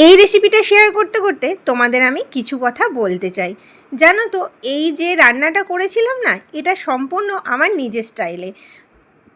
এই রেসিপিটা শেয়ার করতে করতে তোমাদের আমি কিছু কথা বলতে চাই। জানো তো, এই যে রান্নাটা করেছিলাম না, এটা সম্পূর্ণ আমার নিজের স্টাইলে।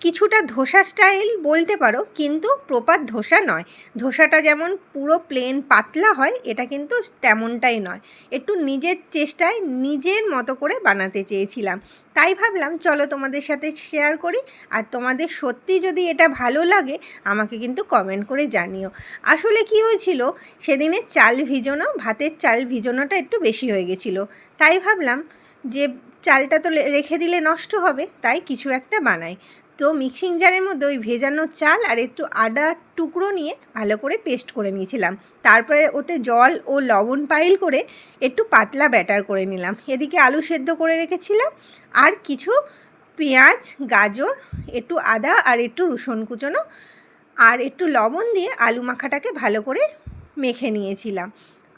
কিছুটা ধোসা স্টাইল বলতে পারো, কিন্তু প্রপার ধোসা নয়। ধোসাটা যেমন পুরো প্লেন পাতলা হয়, এটা কিন্তু তেমনটাই নয়। একটু নিজের চেষ্টায় নিজের মতো করে বানাতে চেয়েছিলাম। তাই ভাবলাম চলো তোমাদের সাথে শেয়ার করি। আর তোমাদের সত্যি যদি এটা ভালো লাগে আমাকে কিন্তু কমেন্ট করে জানিও। আসলে কি হয়েছিল, সেদিনে চাল ভিজানো, ভাতের চাল ভিজানোটা একটু বেশি হয়ে গেছিলো। তাই ভাবলাম যে চালটা তো রেখে দিলে নষ্ট হবে, তাই কিছু একটা বানাই। তো মিক্সিং জারের মধ্যে ওই ভেজানো চাল আর একটু আদা টুকরো নিয়ে ভালো করে পেস্ট করে নিয়েছিলাম। তারপরে ওতে জল ও লবণ পাইল করে একটু পাতলা ব্যাটার করে নিলাম। এদিকে আলু সেদ্ধ করে রেখেছিলাম, আর কিছু পেঁয়াজ, গাজর, একটু আদা আর একটু রসুন কুচোনো আর একটু লবণ দিয়ে আলু মাখাটাকে ভালো করে মেখে নিয়েছিলাম।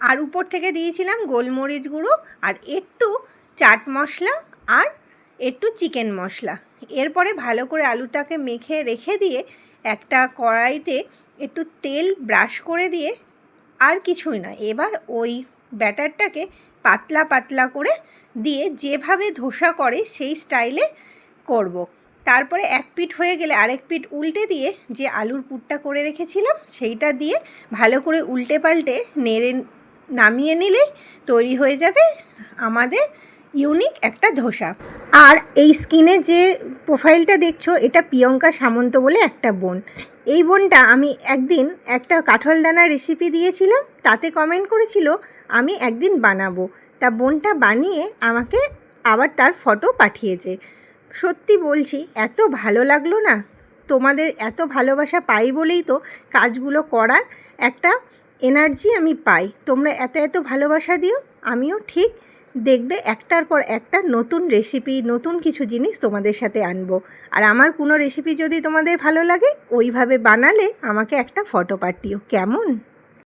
আর উপর থেকে দিয়েছিলাম গোলমরিচ গুঁড়ো আর একটু চাট মশলা আর একটু চিকেন মশলা। এরপরে ভালো করে আলুটাকে মেখে রেখে দিয়ে একটা কড়াইতে একটু তেল ব্রাশ করে দিয়ে, আর কিছুই না, এবার ওই ব্যাটারটাকে পাতলা পাতলা করে দিয়ে যেভাবে ধোসা করে সেই স্টাইলে করব। তারপরে এক পিঠ হয়ে গেলে আরেক পিঠ উল্টে দিয়ে যে আলুর পুরটা করে রেখেছিলাম সেইটা দিয়ে ভালো করে উল্টে পাল্টে নেড়ে নামিয়ে নিলেই তৈরি হয়ে যাবে আমাদের ইউনিক একটা ধোসা। আর এই স্ক্রিনে যে প্রোফাইলটা দেখছো, এটা প্রিয়ঙ্কা সামন্ত বলে একটা বোন। এই বোনটা আমি একদিন একটা কাঁঠাল দানার রেসিপি দিয়েছিলাম, তাতে কমেন্ট করেছিল আমি একদিন বানাবো। তা বোনটা বানিয়ে আমাকে আবার তার ফটো পাঠিয়েছে। সত্যি বলছি, এত ভালো লাগলো না। তোমাদের এত ভালোবাসা পাই বলেই তো কাজগুলো করার একটা এনার্জি আমি পাই। তোমরা এত এত ভালোবাসা দিও, আমিও ঠিক দেখবে একটার পর একটা নতুন রেসিপি, নতুন কিছু জিনিস তোমাদের সাথে আনবো। আর আমার কোনো রেসিপি যদি তোমাদের ভালো লাগে, ওইভাবে বানালে আমাকে একটা ফটো পাঠিও, কেমন?